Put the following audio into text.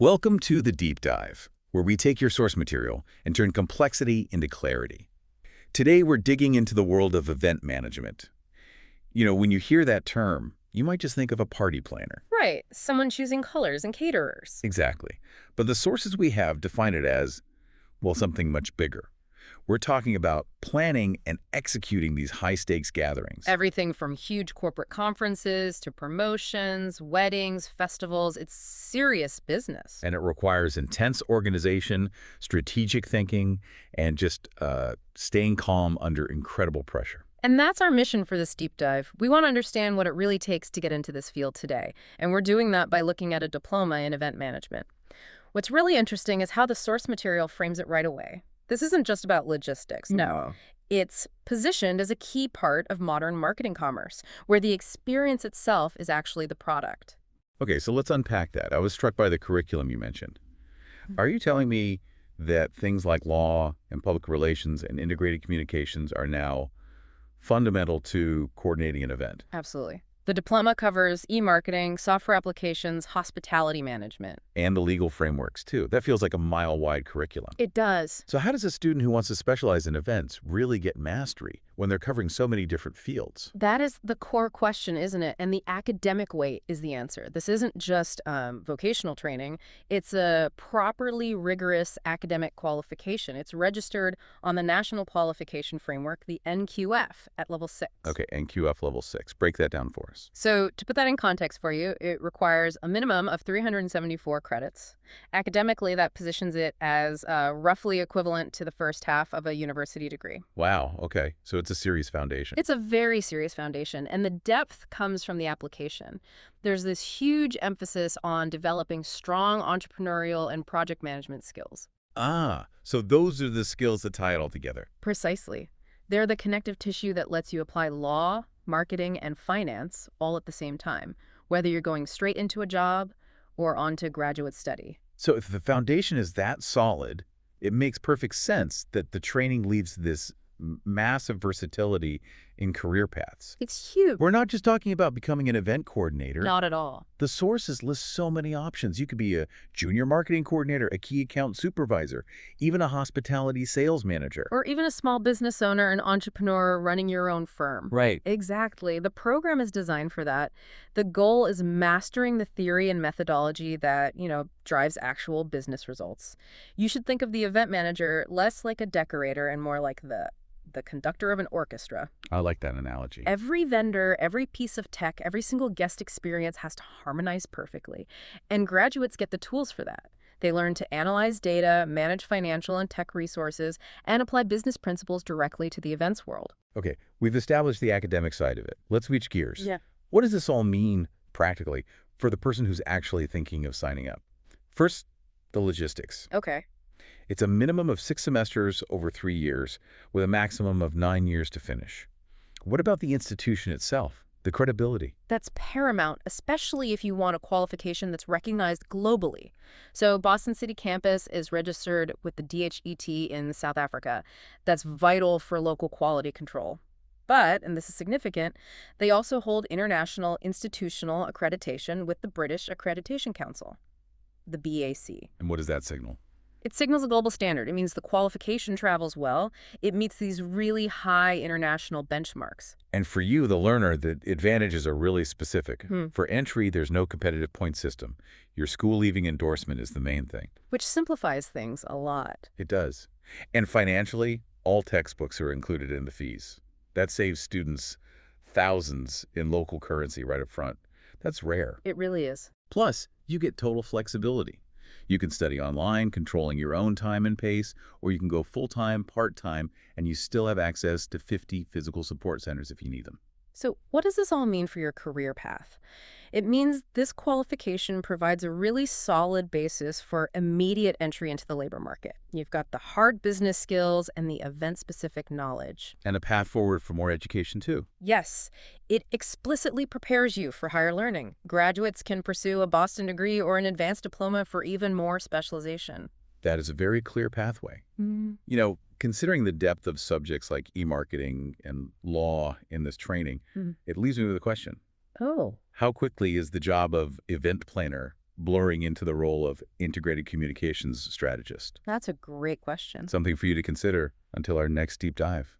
Welcome to the Deep Dive, where we take your source material and turn complexity into clarity. Today, we're digging into the world of event management. When you hear that term, you might just think of a party planner. Right, someone choosing colors and caterers. Exactly. But the sources we have define it as, well, something much bigger. We're talking about planning and executing these high-stakes gatherings. Everything from huge corporate conferences to promotions, weddings, festivals. It's serious business. And it requires intense organization, strategic thinking, and just staying calm under incredible pressure. And that's our mission for this deep dive. We want to understand what it really takes to get into this field today. And we're doing that by looking at a diploma in event management. What's really interesting is how the source material frames it right away. This isn't just about logistics, no. It's positioned as a key part of modern marketing commerce, where the experience itself is actually the product. Okay, so let's unpack that. I was struck by the curriculum you mentioned. Are you telling me that things like law and public relations and integrated communications are now fundamental to coordinating an event? Absolutely. The diploma covers e-marketing, software applications, hospitality management. And the legal frameworks, too. That feels like a mile-wide curriculum. It does. So how does a student who wants to specialize in events really get mastery when they're covering so many different fields? That is the core question, isn't it? And the academic weight is the answer. This isn't just vocational training. It's a properly rigorous academic qualification. It's registered on the National Qualification Framework, the NQF, at level 6. Okay, NQF level 6. Break that down for us. So to put that in context for you, it requires a minimum of 374 credits. Academically, that positions it as roughly equivalent to the first half of a university degree. Wow, okay. So it's a serious foundation. It's a very serious foundation, and the depth comes from the application. There's this huge emphasis on developing strong entrepreneurial and project management skills. So those are the skills that tie it all together. Precisely. They're the connective tissue that lets you apply law, marketing, and finance all at the same time, whether you're going straight into a job or onto graduate study. So if the foundation is that solid, it makes perfect sense that the training leads to this massive versatility in career paths. It's huge. We're not just talking about becoming an event coordinator. Not at all. The sources list so many options. You could be a junior marketing coordinator, a key account supervisor, even a hospitality sales manager. Or even a small business owner, an entrepreneur running your own firm. Right. Exactly. The program is designed for that. The goal is mastering the theory and methodology that, drives actual business results. You should think of the event manager less like a decorator and more like the conductor of an orchestra. I like that analogy. Every vendor, every piece of tech, every single guest experience has to harmonize perfectly. And graduates get the tools for that. They learn to analyze data, manage financial and tech resources, and apply business principles directly to the events world. Okay, we've established the academic side of it. Let's switch gears. Yeah. What does this all mean practically for the person who's actually thinking of signing up? First, the logistics. Okay. It's a minimum of 6 semesters over 3 years, with a maximum of 9 years to finish. What about the institution itself, the credibility? That's paramount, especially if you want a qualification that's recognized globally. So Boston City campus is registered with the DHET in South Africa. That's vital for local quality control. But, and this is significant, they also hold international institutional accreditation with the British Accreditation Council, the BAC. And what does that signal? It signals a global standard. It means the qualification travels well. It meets these really high international benchmarks. And for you, the learner, the advantages are really specific. For entry, there's no competitive point system. Your school-leaving endorsement is the main thing. Which simplifies things a lot. It does. And financially, all textbooks are included in the fees. That saves students thousands in local currency right up front. That's rare. It really is. Plus, you get total flexibility. You can study online, controlling your own time and pace, or you can go full-time, part-time, and you still have access to 50 physical support centers if you need them. So what does this all mean for your career path? It means this qualification provides a really solid basis for immediate entry into the labor market. You've got the hard business skills and the event-specific knowledge. And a path forward for more education, too. Yes, it explicitly prepares you for higher learning. Graduates can pursue a Boston degree or an advanced diploma for even more specialization. That is a very clear pathway. Considering the depth of subjects like e-marketing and law in this training, it leaves me with a question. Oh. How quickly is the job of event planner blurring into the role of integrated communications strategist? That's a great question. Something for you to consider until our next deep dive.